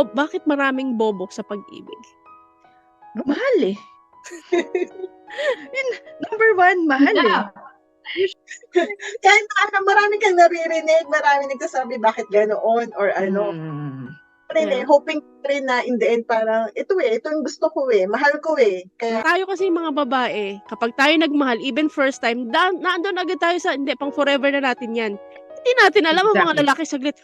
Bakit maraming bobo sa pag-ibig? Mahal eh. Yun, number one, mahal eh. Kahit marami kang naririnig, marami nagsasabi bakit ganoon or ano. Hoping rin na in the end parang ito yung gusto ko mahal ko Kaya tayo kasi mga babae, kapag tayo nagmahal, even first time, naandun agad tayo sa, hindi, pang forever na natin yan. Hindi natin alam ang mga lalaki saglit,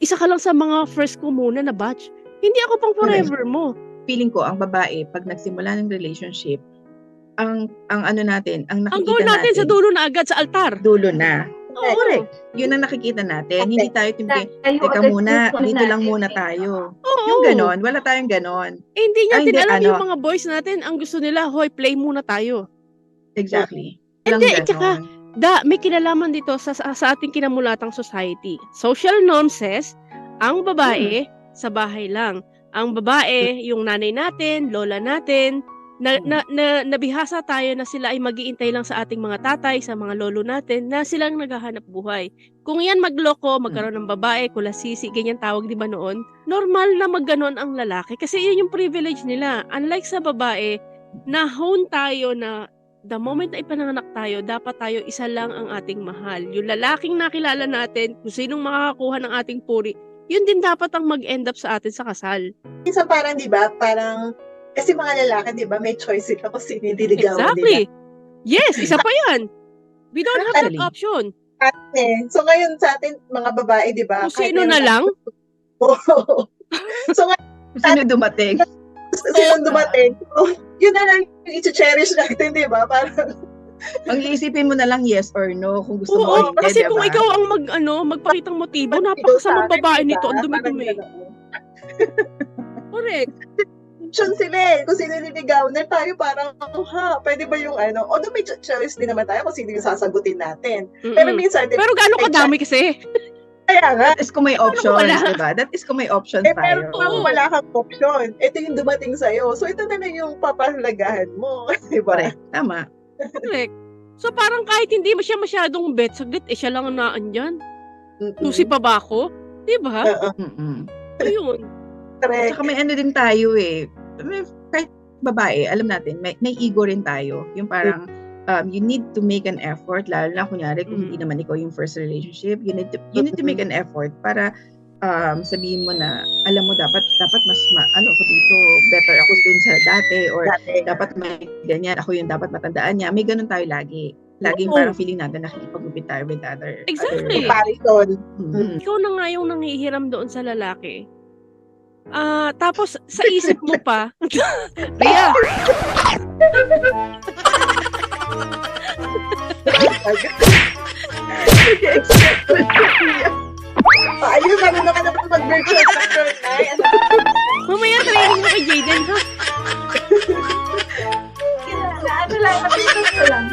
isa ka lang sa mga first ko muna na batch. Hindi ako pang forever mo. Feeling ko, ang babae, pag nagsimula ng relationship, ang ano natin, ang nakikita ang goal natin sa dulo na agad, sa altar. Dulo na. Correct. Yun ang nakikita natin. Hindi tayo teka muna, dito lang muna tayo. Yung ganon, wala tayong ganon. Hindi natin alam yung mga boys natin, ang gusto nila, play muna tayo. Exactly. Hindi, tsaka, may kinalaman dito sa ating kinamulatang society. Social norm says, ang babae, sa bahay lang. Ang babae, yung nanay natin, lola natin, nabihasa tayo na sila ay mag-iintay lang sa ating mga tatay, sa mga lolo natin, na silang naghahanap buhay. Kung yan magloko, magkaroon ng babae, kulasisi, ganyan tawag di ba noon, normal na magganon ang lalaki kasi yun yung privilege nila. Unlike sa babae, na-hone tayo na the moment na ipananganak tayo, dapat tayo isa lang ang ating mahal. Yung lalaking nakilala natin, kung sinong makakakuha ng ating puri, yun din dapat ang mag-end up sa atin sa kasal. Minsan parang, di ba, kasi mga lalaki, di ba, may choice sila kung sino yung diligawan exactly. Nila. Yes, isa pa yan. We don't have that option. So ngayon sa atin, mga babae, di ba? Kung sino na lang? So ngayon, sino dumating? Sino dumating? Yun na lang yung i-cherish natin, di ba? Parang ang iisipin mo na lang yes or no kung gusto mo. Oo, kasi diba? Kung ikaw ang magpakitang motibo, napakasamang babae nito, ang dumi-dumi. Correct. Option sila kung sino niligaw na tayo parang, pwede ba yung although may choice din naman tayo kung sino yung sasagutin natin. Pero minsan, pero gano'ng kadami kasi? Kaya nga. That is kung may options, diba? That is kung may options tayo. Pero kung wala kang option, ito yung dumating sa'yo. So, ito na lang yung papalagahan mo. Diba? Tama. Correct. So, parang kahit hindi mo siya masyadong bet, saglit, siya lang ang naandyan. Susi pa ba ako? Diba? Ayun. Correct. Saka may din tayo kahit babae, alam natin, may ego rin tayo. Yung parang, you need to make an effort, lalo na kunyari kung hindi naman ikaw yung first relationship, you need to make an effort para sabihin mo na, alam mo, dapat mas ako dito, better ako dun sa dati, or dapat may ganyan, ako yung dapat matandaan niya. May ganun tayo lagi. Laging parang feeling natin nakikipag-upit tayo with other. Exactly. Comparison. Ikaw na nga yung nangihiram doon sa lalaki. Tapos sa isip mo pa, Ria. Ayun, ano naman mag-virtual factor na. Mamaya training mo kay Jaden, ha? Ano lang, napipit ko lang.